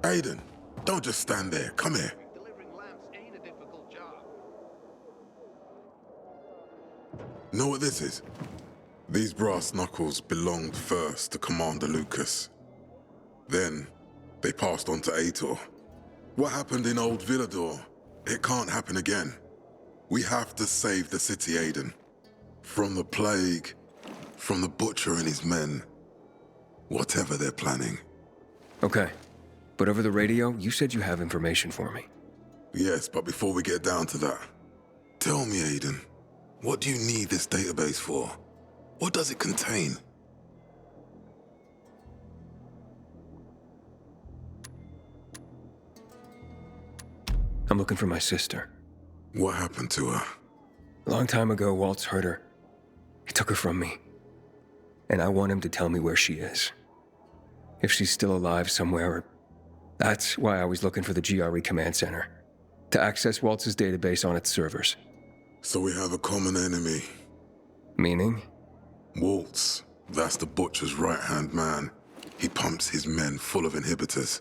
Aiden, don't just stand there. Come here. Delivering lamps ain't a difficult job. Know what this is? These brass knuckles belonged first to Commander Lucas. Then, they passed on to Aitor. What happened in Old Villador, it can't happen again. We have to save the city, Aiden. From the plague, from the Butcher and his men. Whatever they're planning. Okay. But over the radio, you said you have information for me. Yes, but before we get down to that, tell me, Aiden, what do you need this database for? What does it contain? I'm looking for my sister. What happened to her? A long time ago, Waltz hurt her. He took her from me. And I want him to tell me where she is. If she's still alive somewhere. That's why I was looking for the GRE command center. To access Waltz's database on its servers. So we have a common enemy. Meaning? Waltz. That's the Butcher's right-hand man. He pumps his men full of inhibitors.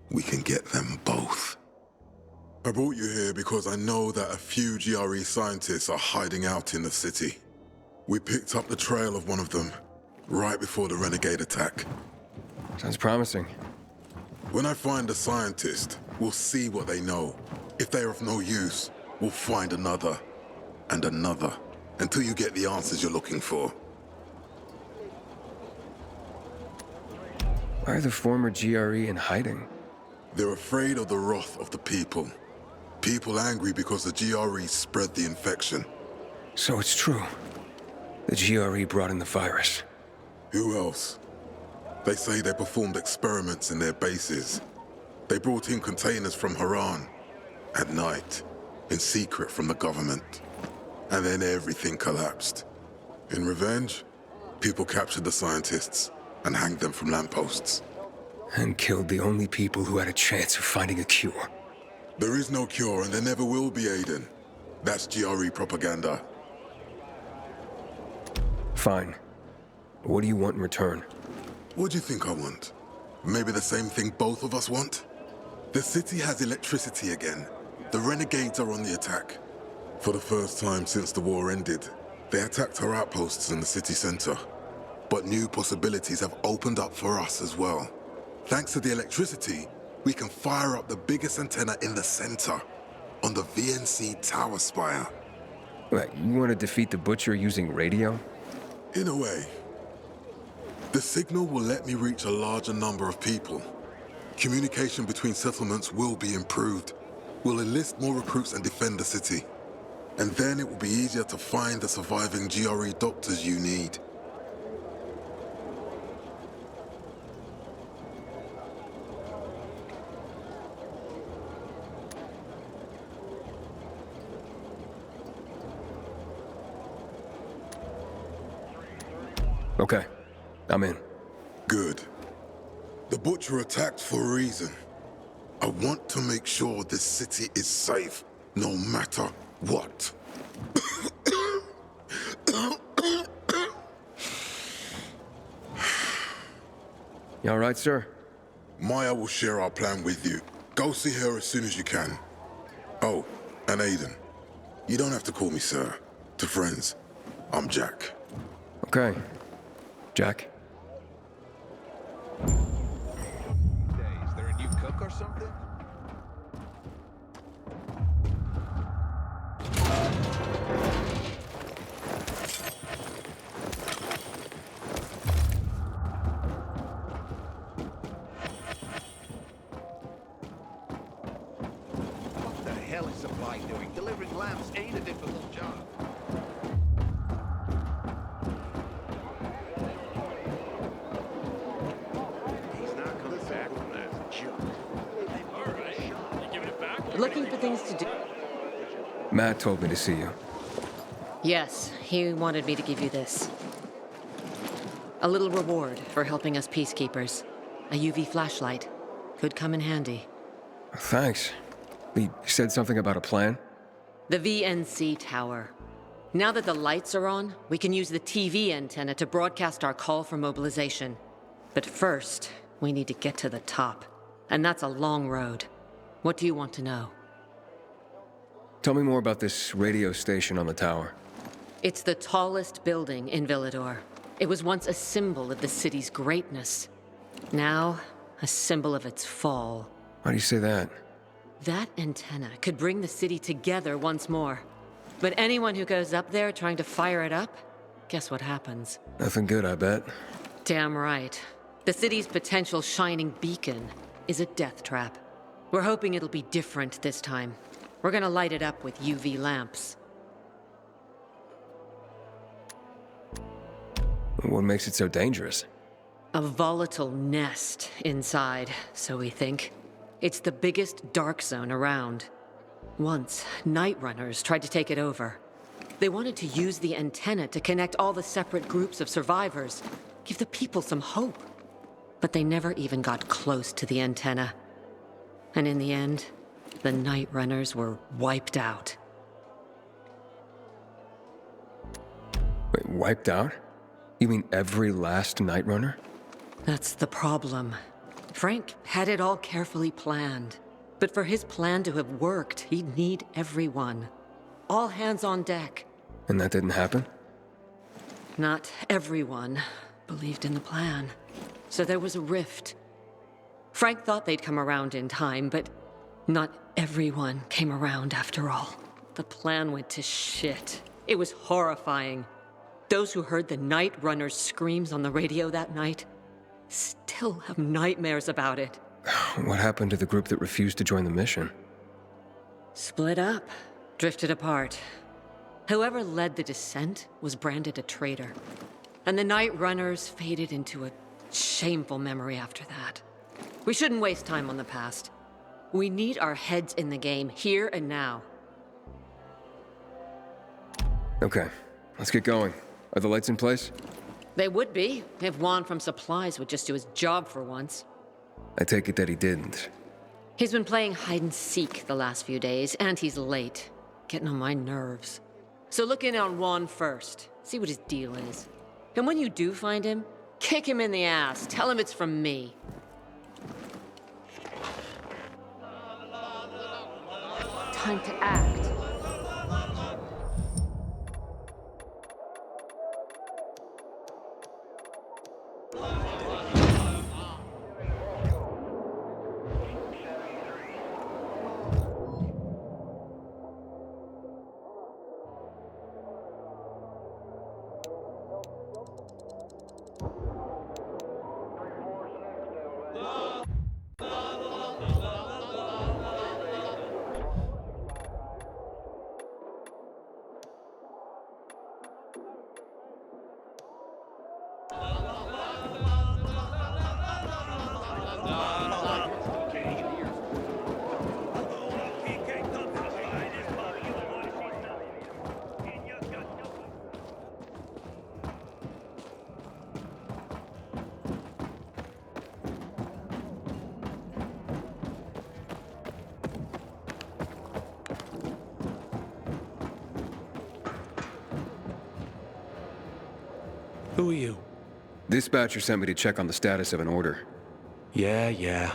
We can get them both. I brought you here because I know that a few GRE scientists are hiding out in the city. We picked up the trail of one of them, right before the renegade attack. Sounds promising. When I find a scientist, we'll see what they know. If they're of no use, we'll find another, and another, until you get the answers you're looking for. Why are the former GRE in hiding? They're afraid of the wrath of the people. People angry because the GRE spread the infection. So it's true. The GRE brought in the virus. Who else? They say they performed experiments in their bases. They brought in containers from Haran. At night, in secret from the government. And then everything collapsed. In revenge, people captured the scientists and hanged them from lampposts. And killed the only people who had a chance of finding a cure. There is no cure and there never will be, Aiden. That's GRE propaganda. Fine. What do you want in return? What do you think I want? Maybe the same thing both of us want? The city has electricity again. The renegades are on the attack. For the first time since the war ended, they attacked our outposts in the city center. But new possibilities have opened up for us as well. Thanks to the electricity, we can fire up the biggest antenna in the center, on the VNC tower spire. Wait, you want to defeat the Butcher using radio? In a way. The signal will let me reach a larger number of people. Communication between settlements will be improved. We'll enlist more recruits and defend the city. And then it will be easier to find the surviving GRE doctors you need. Okay, I'm in. Good. The Butcher attacked for a reason. I want to make sure this city is safe, no matter what. You all right, sir? Maya will share our plan with you. Go see her as soon as you can. Oh, and Aiden. You don't have to call me sir. To friends, I'm Jack. Okay. Jack? Is there a new cook or something? What the hell is supply doing? Delivering lamps ain't a difficult job. He's not coming back from that junk. All right. You giving it back? Looking for things to do. Matt told me to see you. Yes, he wanted me to give you this. A little reward for helping us peacekeepers. A UV flashlight. Could come in handy. Thanks. He said something about a plan? The VNC tower. Now that the lights are on, we can use the TV antenna to broadcast our call for mobilization. But first, we need to get to the top. And that's a long road. What do you want to know? Tell me more about this radio station on the tower. It's the tallest building in Villador. It was once a symbol of the city's greatness. Now, a symbol of its fall. Why do you say that? That antenna could bring the city together once more. But anyone who goes up there trying to fire it up, guess what happens? Nothing good, I bet. Damn right. The city's potential shining beacon is a death trap. We're hoping it'll be different this time. We're gonna light it up with UV lamps. What makes it so dangerous? A volatile nest inside, so we think. It's the biggest dark zone around. Once, night runners tried to take it over. They wanted to use the antenna to connect all the separate groups of survivors, give the people some hope. But they never even got close to the antenna. And in the end, the night runners were wiped out. Wait, wiped out? You mean every last night runner? That's the problem. Frank had it all carefully planned. But for his plan to have worked, he'd need everyone. All hands on deck. And that didn't happen? Not everyone believed in the plan. So there was a rift. Frank thought they'd come around in time, but not everyone came around after all. The plan went to shit. It was horrifying. Those who heard the Night Runner's screams on the radio that night still have nightmares about it. What happened to the group that refused to join the mission? Split up, drifted apart. Whoever led the descent was branded a traitor. And the Night Runners faded into a shameful memory after that. We shouldn't waste time on the past. We need our heads in the game, here and now. Okay, let's get going. Are the lights in place? They would be, if Juan from Supplies would just do his job for once. I take it that he didn't. He's been playing hide-and-seek the last few days, and he's late. Getting on my nerves. So look in on Juan first. See what his deal is. And when you do find him, kick him in the ass. Tell him it's from me. Time to act. Who are you? Dispatcher sent me to check on the status of an order. Yeah.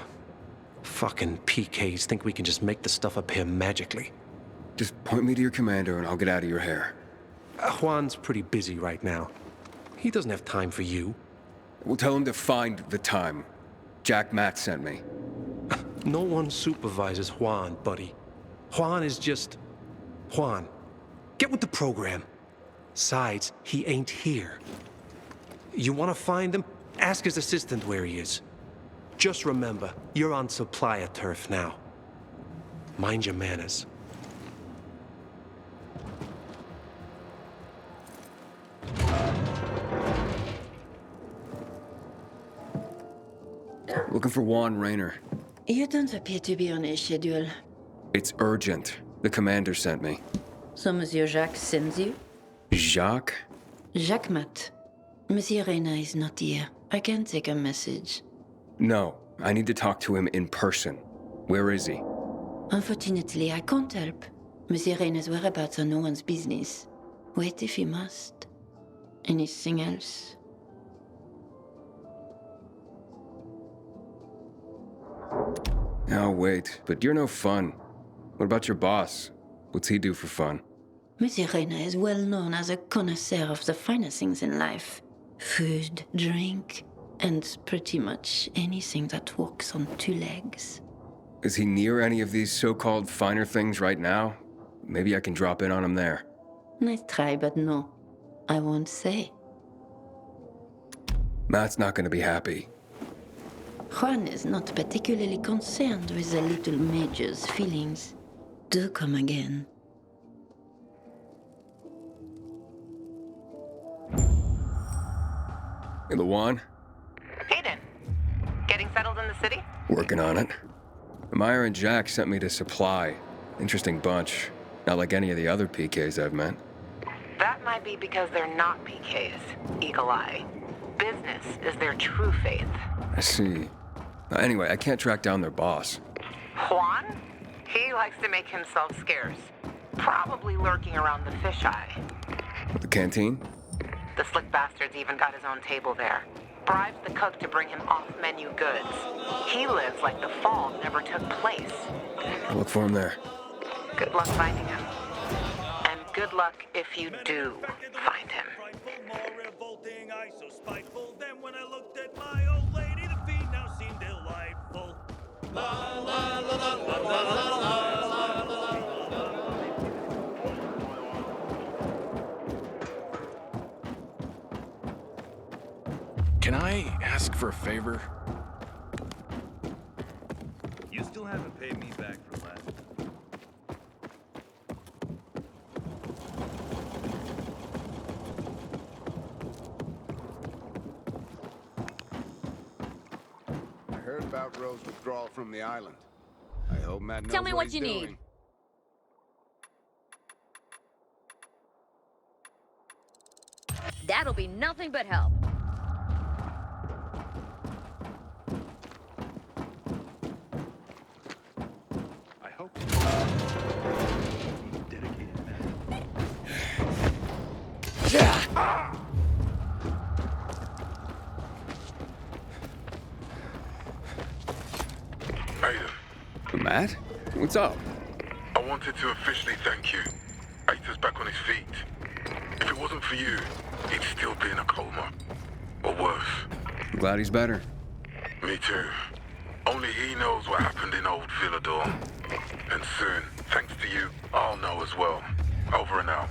Fucking PKs think we can just make the stuff up here magically. Just point me to your commander and I'll get out of your hair. Juan's pretty busy right now. He doesn't have time for you. We'll tell him to find the time. Jack Matt sent me. No one supervises Juan, buddy. Juan is just... Juan. Get with the program. Besides, he ain't here. You want to find him? Ask his assistant where he is. Just remember, you're on supplier turf now. Mind your manners. Looking for Juan Rayner. You don't appear to be on a schedule. It's urgent. The commander sent me. So Monsieur Jacques sends you? Jacques? Jacques Mat. Monsieur Reina is not here. I can take a message. No, I need to talk to him in person. Where is he? Unfortunately, I can't help. Monsieur Reina's whereabouts are no one's business. Wait if you must. Anything else? Oh, wait, but you're no fun. What about your boss? What's he do for fun? Monsieur Reina is well known as a connoisseur of the finer things in life. Food, drink, and pretty much anything that walks on two legs. Is he near any of these so-called finer things right now? Maybe I can drop in on him there. Nice try, but no. I won't say. Matt's not gonna be happy. Juan is not particularly concerned with the little major's feelings. Do come again. Hey, Lawan, Hayden, getting settled in the city? working on it. Meyer and Jack sent me to Supply. Interesting bunch. Not like any of the other PKs I've met. That might be because they're not PKs, Eagle Eye. Business is their true faith. I see. Anyway, I can't track down their boss. Juan? He likes to make himself scarce. Probably lurking around the fisheye. The canteen? The slick bastard's even got his own table there. Bribes the cook to bring him off-menu goods. He lives like the fall never took place. I'll look for him there. Good luck finding him. And good luck if you do find him. More revolting, I so spiteful. Then when I looked at my old lady, the feed now seemed delightful. La la la la la la la la la. Can I ask for a favor? You still haven't paid me back for last. I heard about Rose's withdrawal from the island. I hope Matt knows Tell me what he's you need. doing. That'll be nothing but help. I hope. Dedicated man. Aiden, Matt? What's up? I wanted to officially thank you. Aita's back on his feet. If it wasn't for you, he'd still be in a coma. Or worse. I'm glad he's better. Me too. Only he knows what happened in old Villador. And soon, thanks to you, I'll know as well. Over and out.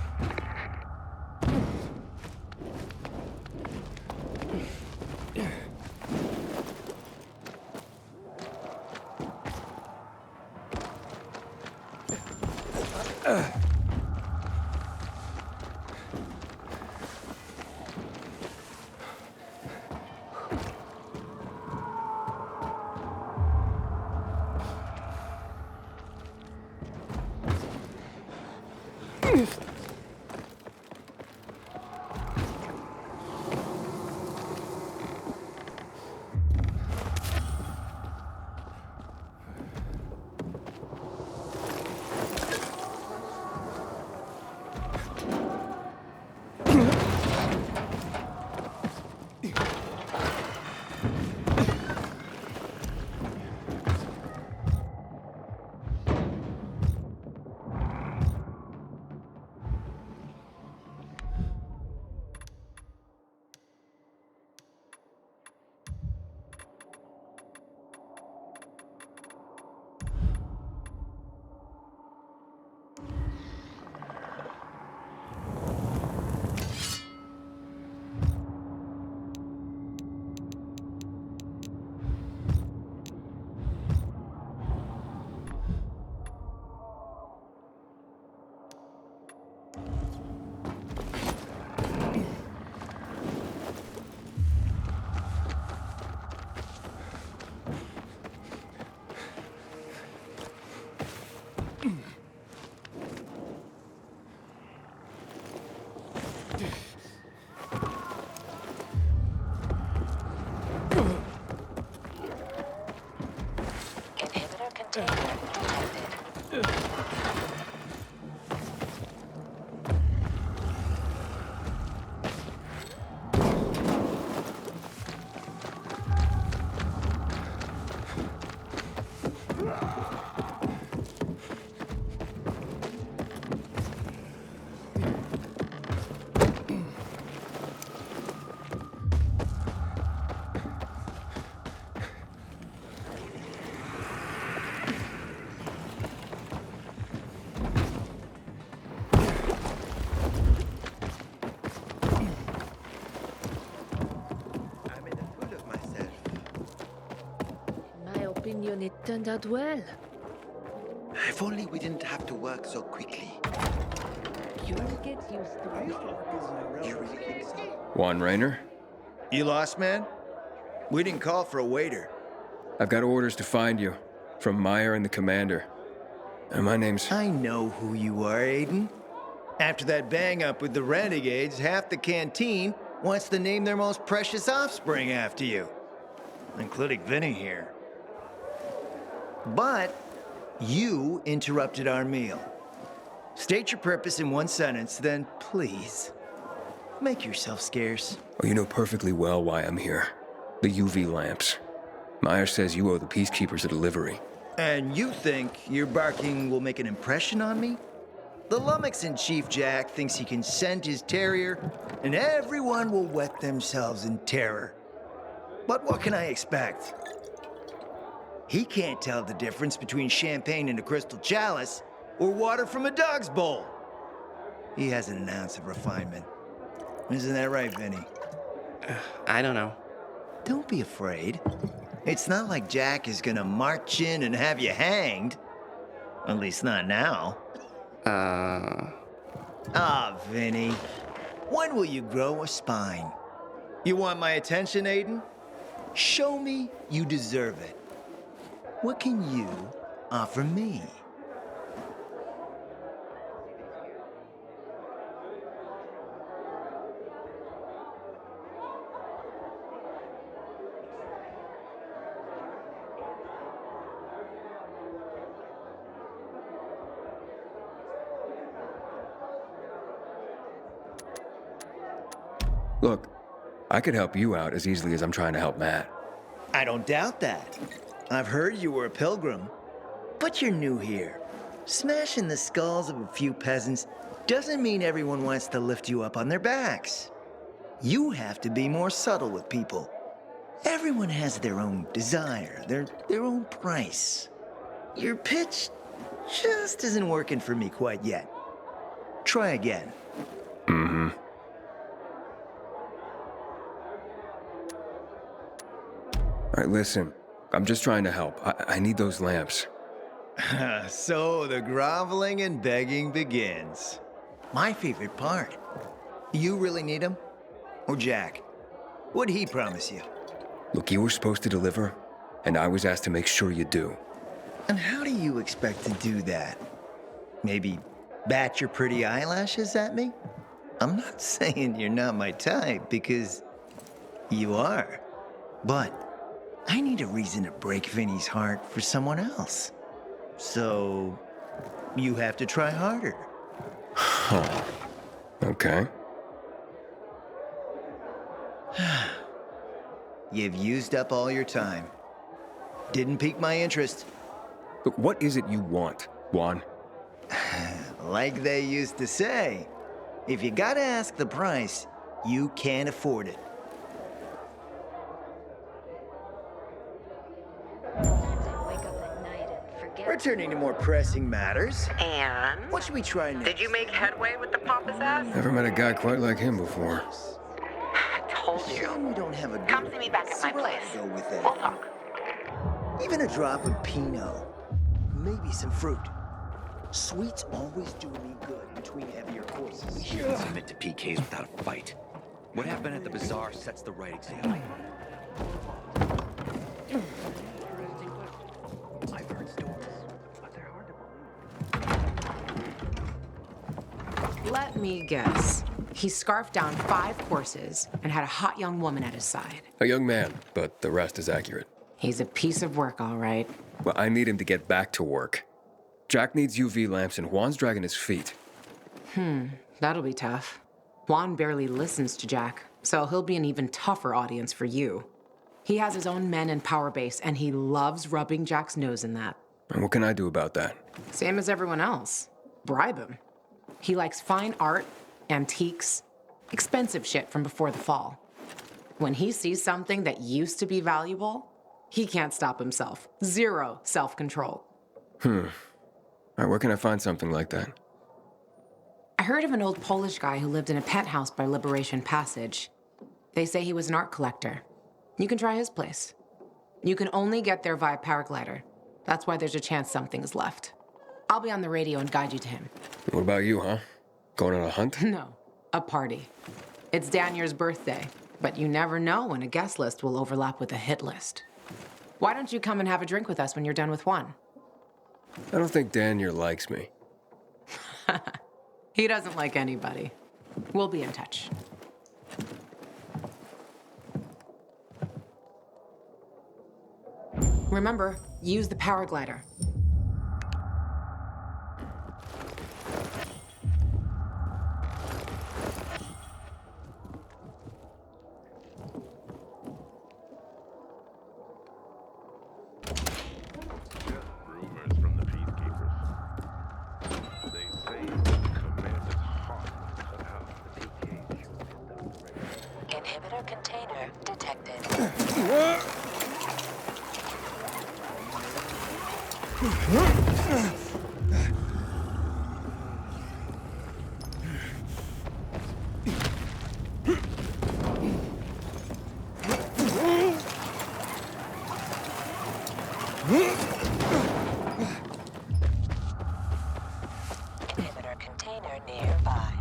Mignon, it turned out well. If only we didn't have to work so quickly. You'll get used to it. You really think so? Juan Raynor? You lost, man? We didn't call for a waiter. I've got orders to find you. From Meyer and the commander. And my name's... I know who you are, Aiden. After that bang-up with the Renegades, half the canteen wants to name their most precious offspring after you. Including Vinny here. But you interrupted our meal. State your purpose in one sentence, then please, make yourself scarce. Oh, you know perfectly well why I'm here. The UV lamps. Meyer says you owe the Peacekeepers a delivery. And you think your barking will make an impression on me? The Lummox-in-Chief Jack thinks he can send his terrier, and everyone will wet themselves in terror. But what can I expect? He can't tell the difference between champagne in a crystal chalice or water from a dog's bowl. He hasn't an ounce of refinement. Isn't that right, Vinny? I don't know. Don't be afraid. It's not like Jack is gonna march in and have you hanged. At least not now. Ah, Vinny. When will you grow a spine? You want my attention, Aiden? Show me you deserve it. What can you offer me? Look, I could help you out as easily as I'm trying to help Matt. I don't doubt that. I've heard you were a pilgrim, but you're new here. Smashing the skulls of a few peasants doesn't mean everyone wants to lift you up on their backs. You have to be more subtle with people. Everyone has their own desire, their own price. Your pitch just isn't working for me quite yet. Try again. Mm-hmm. All right, listen. I'm just trying to help. I need those lamps. So the groveling and begging begins. My favorite part. You really need him? Or Jack? What'd he promise you? Look, you were supposed to deliver, and I was asked to make sure you do. And how do you expect to do that? Maybe bat your pretty eyelashes at me? I'm not saying you're not my type, because you are. But I need a reason to break Vinny's heart for someone else. So you have to try harder. Huh. Okay. You've used up all your time. Didn't pique my interest. Look, what is it you want, Juan? Like they used to say, if you gotta ask the price, you can't afford it. Returning to more pressing matters. And? What should we try next? Did you make headway with the pompous ass? Never met a guy quite like him before. I told you. Shame we don't have a Come good see me back at my Syrah place. to go with it. We'll talk. Even a drop of Pinot. Maybe some fruit. Sweets always do me good between heavier courses. Shouldn't submit to PKs without a fight. What happened at the bazaar sets the right example. I've heard stories, but they're hard to believe. Let me guess. He scarfed down 5 courses and had a hot young woman at his side. A young man, but the rest is accurate. He's a piece of work, all right. Well, I need him to get back to work. Jack needs UV lamps and Juan's dragging his feet. That'll be tough. Juan barely listens to Jack, so he'll be an even tougher audience for you. He has his own men and power base, and he loves rubbing Jack's nose in that. And what can I do about that? Same as everyone else. Bribe him. He likes fine art, antiques, expensive shit from before the fall. When he sees something that used to be valuable, he can't stop himself. 0 self-control. All right, where can I find something like that? I heard of an old Polish guy who lived in a penthouse by Liberation Passage. They say he was an art collector. You can try his place. You can only get there via paraglider. That's why there's a chance something's left. I'll be on the radio and guide you to him. What about you, huh? Going on a hunt? No, a party. It's Danier's birthday, but you never know when a guest list will overlap with a hit list. Why don't you come and have a drink with us when you're done with Juan? I don't think Daniel likes me. He doesn't like anybody. We'll be in touch. Remember, use the paraglider. Rumors from the peacekeepers. They say the commander's heart cut out. Inhibitor container detected. Inhibitor container nearby.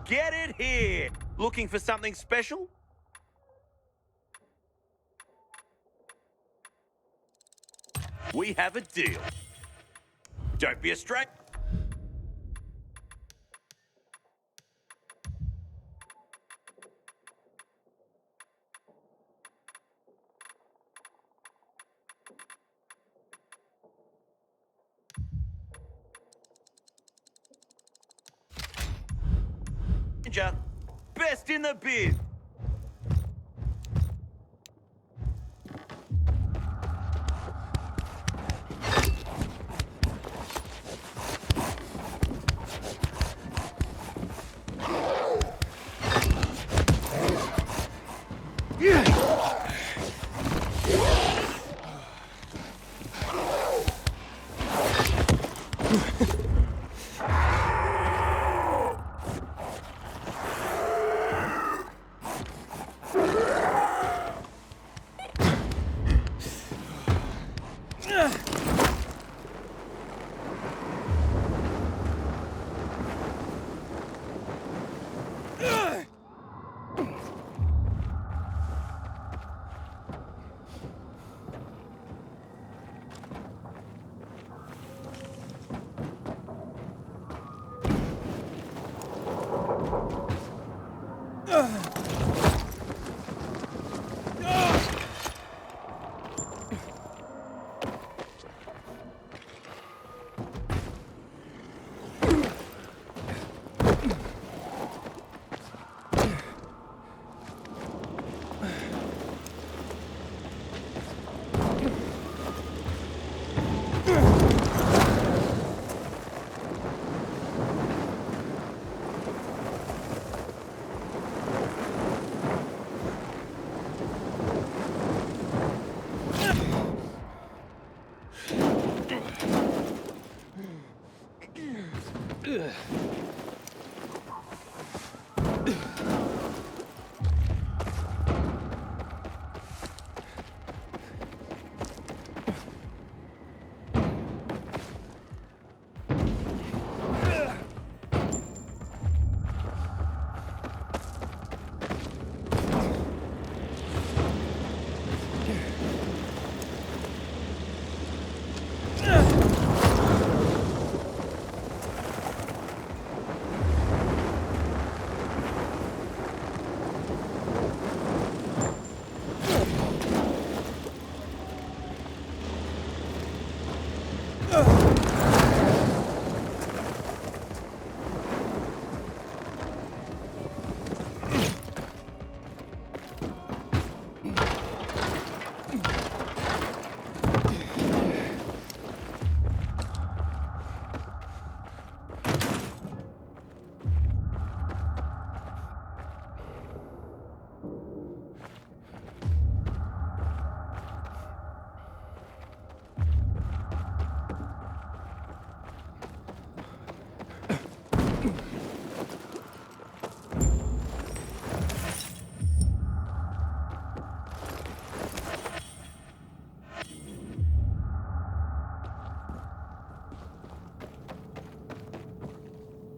Get it here! Looking for something special? We have a deal. Don't be a stranger. Best in the biz.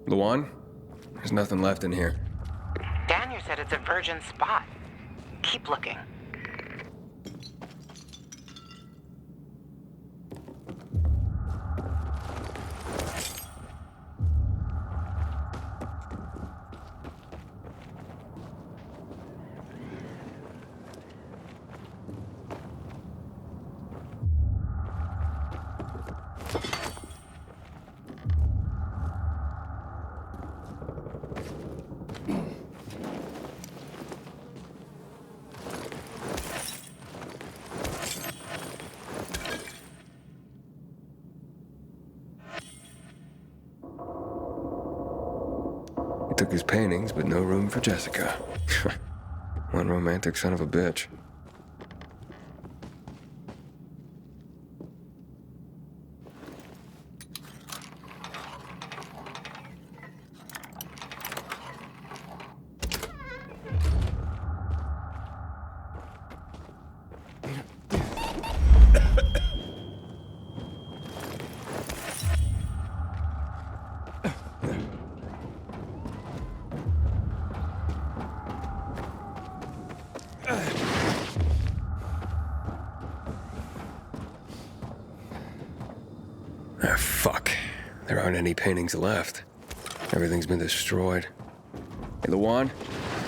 Luan? There's nothing left in here. Daniel said it's a virgin spot. Keep looking. He took his paintings, but no room for Jessica. One romantic son of a bitch. Ah, fuck. There aren't any paintings left. Everything's been destroyed. Hey, Luan?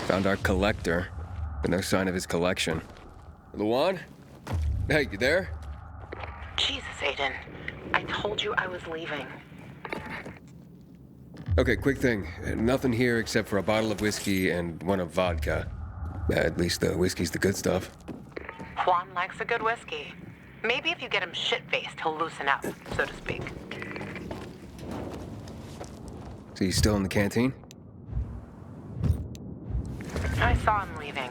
Found our collector, but no sign of his collection. Luan? Hey, you there? Jesus, Aiden. I told you I was leaving. Okay, quick thing. Nothing here except for a bottle of whiskey and one of vodka. At least the whiskey's the good stuff. Juan likes a good whiskey. Maybe if you get him shit-faced, he'll loosen up, so to speak. So he's still in the canteen? I saw him leaving.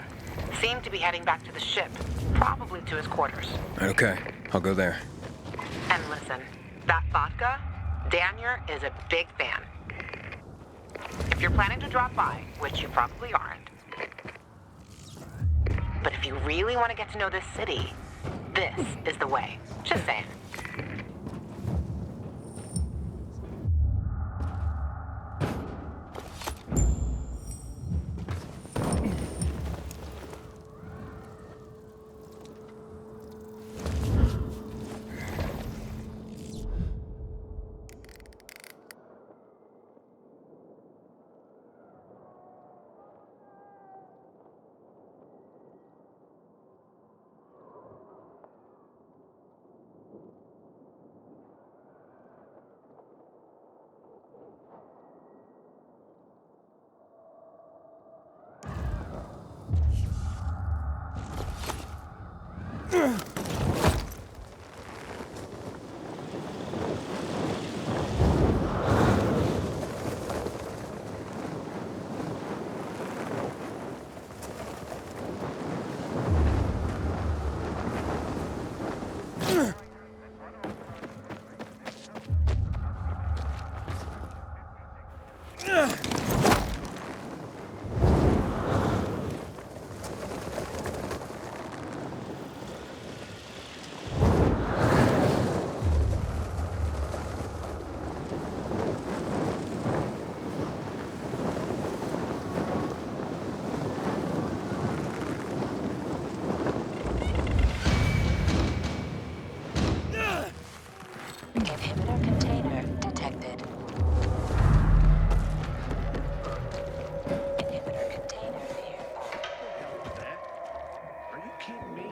Seemed to be heading back to the ship, probably to his quarters. Okay, I'll go there. And listen, that vodka, Daniel is a big fan. If you're planning to drop by, which you probably aren't, but if you really want to get to know this city, this is the way. Just saying. Inhibitor container detected. Inhibitor container nearby. Are you kidding me?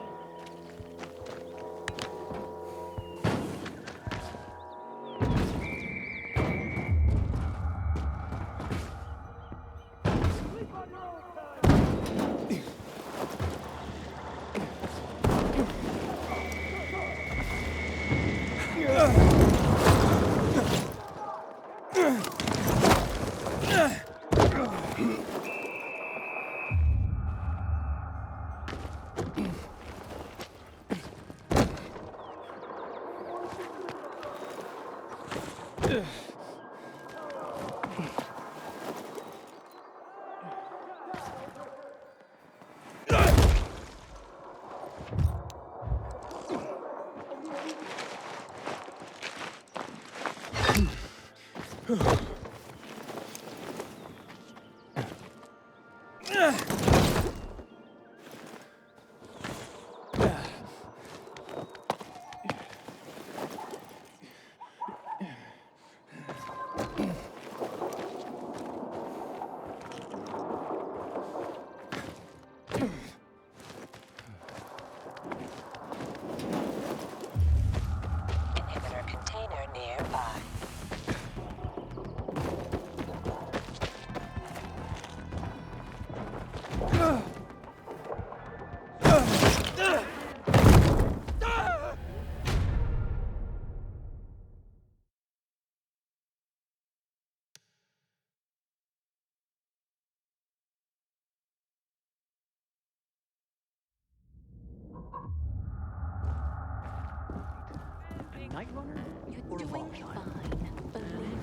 Night Runner or Vampire?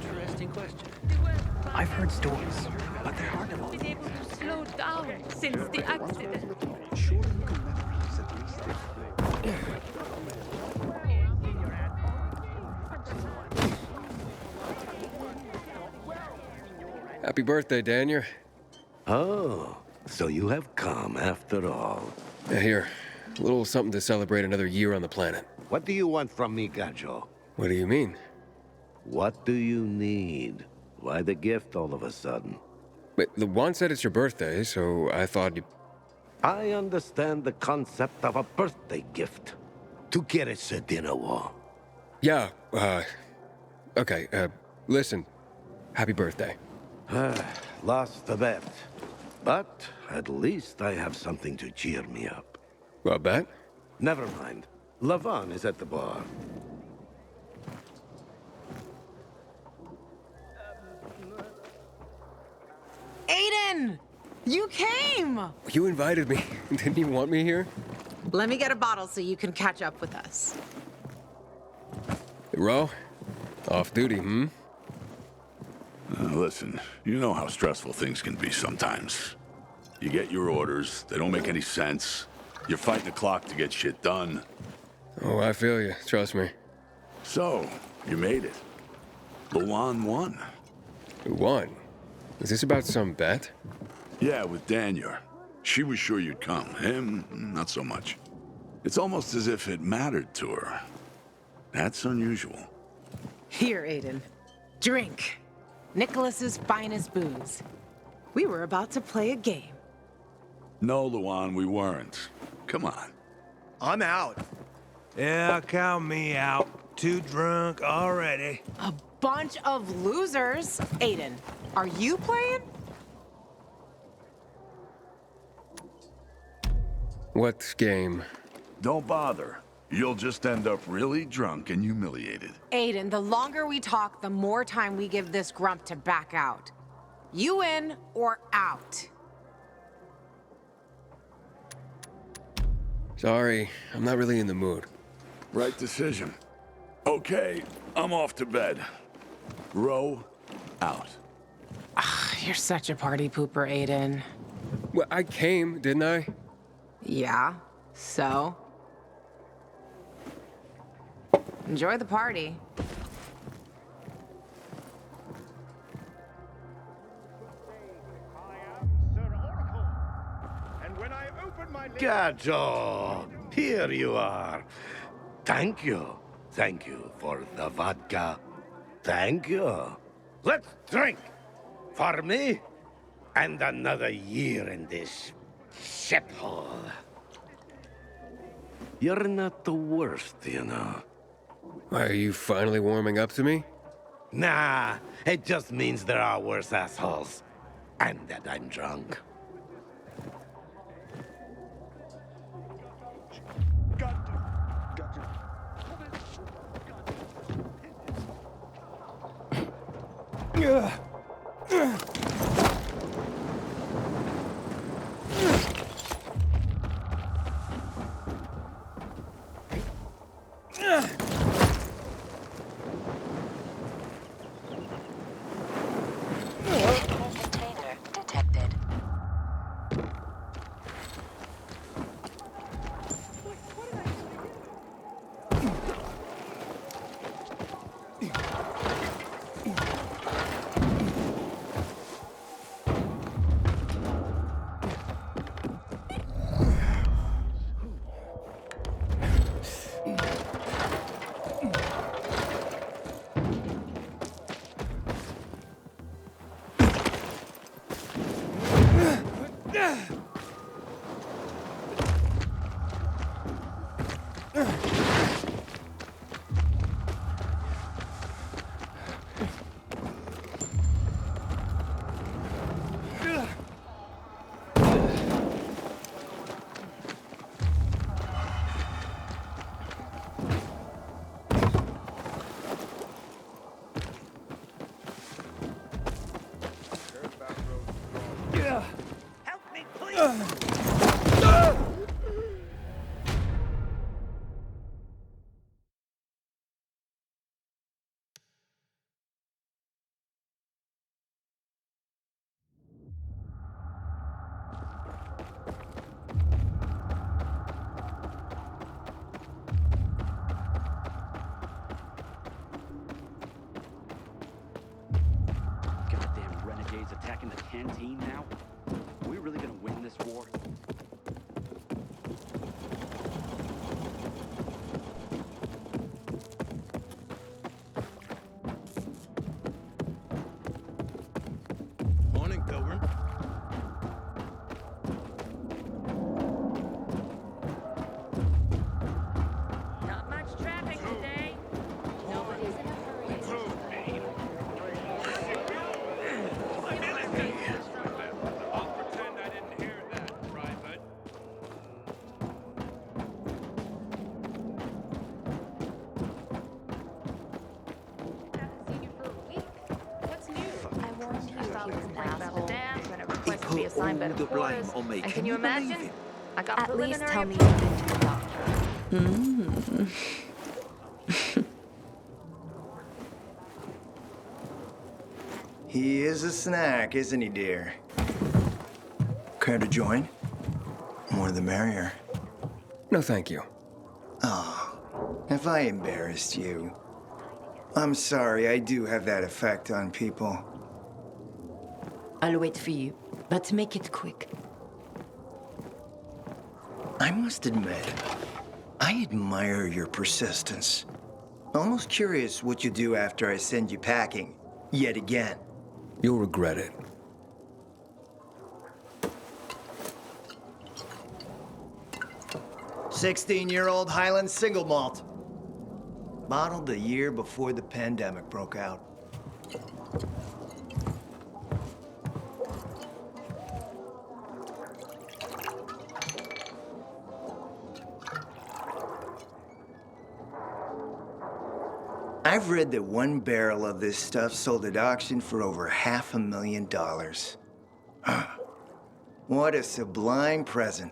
Interesting question. I've heard stories, but they're hard to believe. Been able to slow down since the accident. Surely you can memorize at least Happy birthday, Daniel. Oh, so you have come after all. Here, a little something to celebrate another year on the planet. What do you want from me, Gajo? What do you mean? What do you need? Why the gift all of a sudden? Wait, the Juan said it's your birthday, so I thought you... I understand the concept of a birthday gift. Tu quieres dinner war? Yeah, okay, listen. Happy birthday. Lost the bet. But at least I have something to cheer me up. What bet? Never mind. Lavan is at the bar. Aiden! You came! You invited me. Didn't you want me here? Let me get a bottle so you can catch up with us. Ro? Off duty, Listen, you know how stressful things can be sometimes. You get your orders, they don't make any sense. You're fighting the clock to get shit done. Oh, I feel you. Trust me. So, you made it. Luan won. Who won? Is this about some bet? Yeah, with Daniel. She was sure you'd come. Him, not so much. It's almost as if it mattered to her. That's unusual. Here, Aiden. Drink. Nicholas's finest booze. We were about to play a game. No, Luan, we weren't. Come on. I'm out. Yeah, count me out. Too drunk already. A bunch of losers. Aiden, are you playing? What game? Don't bother. You'll just end up really drunk and humiliated. Aiden, the longer we talk, the more time we give this grump to back out. You in or out? Sorry, I'm not really in the mood. Right decision. Okay, I'm off to bed. Row out. You're such a party pooper, Aiden. Well, I came, didn't I? Yeah, so? Enjoy the party. Gajo, here you are. Thank you. Thank you for the vodka. Thank you. Let's drink. For me, and another year in this shithole. You're not the worst, you know. Are you finally warming up to me? Nah, it just means there are worse assholes. And that I'm drunk. Container detected. canteen now? Are we really gonna win this war? Morning, Pilgrim. Not much traffic today. Nobody's in a hurry. I'll pretend I didn't hear that, Private. Haven't seen you for a week. What's new? I warned you he was an About the asshole. dam, and a He request to put be all assigned better the blame quarters. on me. And Can you you believe imagine? it? I got At least preliminary tell me approval. you've been to the doctor. He is a snack, isn't he, dear? Care to join? More the merrier. No, thank you. Oh, have I embarrassed you? I'm sorry, I do have that effect on people. I'll wait for you, but make it quick. I must admit, I admire your persistence. Almost curious what you do after I send you packing, yet again. You'll regret it. "16-year-old Highland single malt. Bottled the year before the pandemic broke out. I've read that one barrel of this stuff sold at auction for over $500,000. What a sublime present.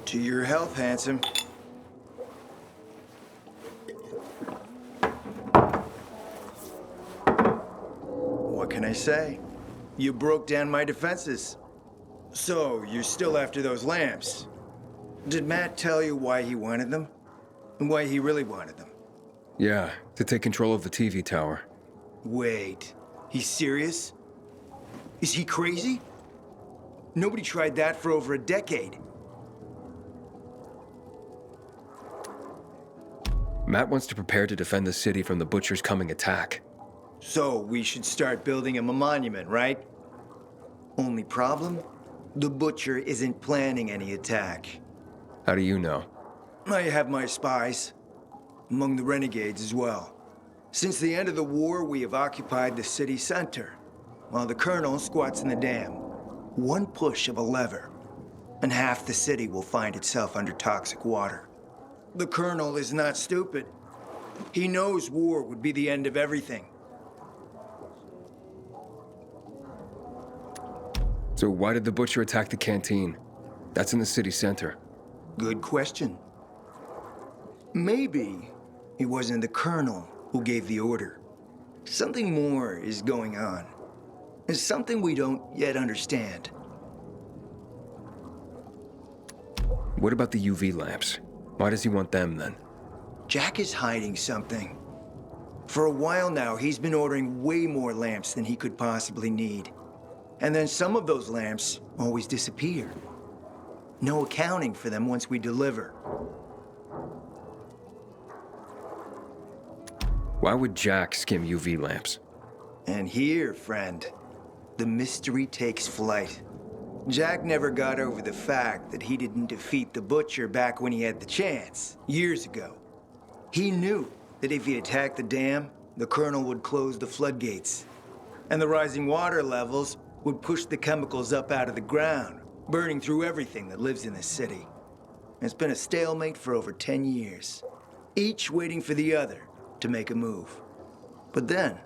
To your health, handsome. What can I say? You broke down my defenses. So, you're still after those lamps. Did Matt tell you why he wanted them? And why he really wanted them? Yeah, to take control of the TV tower. Wait, he's serious? Is he crazy? Nobody tried that for over a decade. Matt wants to prepare to defend the city from the Butcher's coming attack. So, we should start building him a monument, right? Only problem? The Butcher isn't planning any attack. How do you know? I have my spies. Among the renegades as well. Since the end of the war, we have occupied the city center, while the Colonel squats in the dam. One push of a lever, and half the city will find itself under toxic water. The Colonel is not stupid. He knows war would be the end of everything. So why did the Butcher attack the canteen? That's in the city center. Good question. Maybe it wasn't the Colonel who gave the order. Something more is going on. It's something we don't yet understand. What about the UV lamps? Why does he want them then? Jack is hiding something. For a while now, he's been ordering way more lamps than he could possibly need. And then some of those lamps always disappear. No accounting for them once we deliver. Why would Jack skim UV lamps? And here, friend, the mystery takes flight. Jack never got over the fact that he didn't defeat the Butcher back when he had the chance, years ago. He knew that if he attacked the dam, the Colonel would close the floodgates. And the rising water levels would push the chemicals up out of the ground, burning through everything that lives in this city. It's been a stalemate for over 10 years, each waiting for the other to make a move. But then,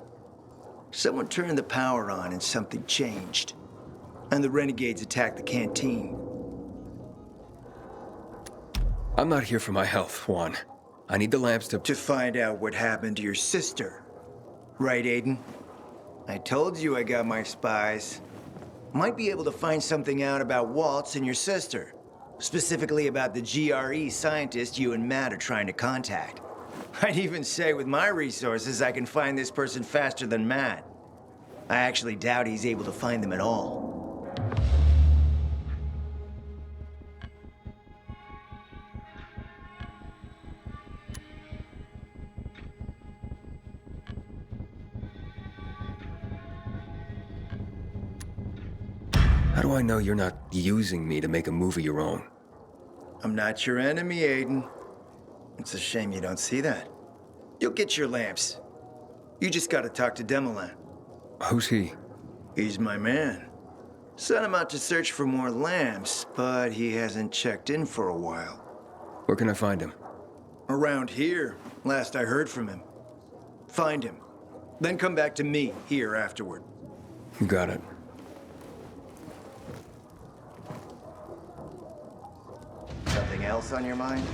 someone turned the power on and something changed. And the renegades attacked the canteen. I'm not here for my health, Juan. I need the lamps To find out what happened to your sister. Right, Aiden? I told you I got my spies. Might be able to find something out about Waltz and your sister. Specifically about the GRE scientist you and Matt are trying to contact. I'd even say with my resources, I can find this person faster than Matt. I actually doubt he's able to find them at all. How do I know you're not using me to make a move of your own? I'm not your enemy, Aiden. It's a shame you don't see that. You'll get your lamps. You just gotta talk to Demolan. Who's he? He's my man. Sent him out to search for more lamps, but he hasn't checked in for a while. Where can I find him? Around here, last I heard from him. Find him. Then come back to me here afterward. You got it. Something else on your mind?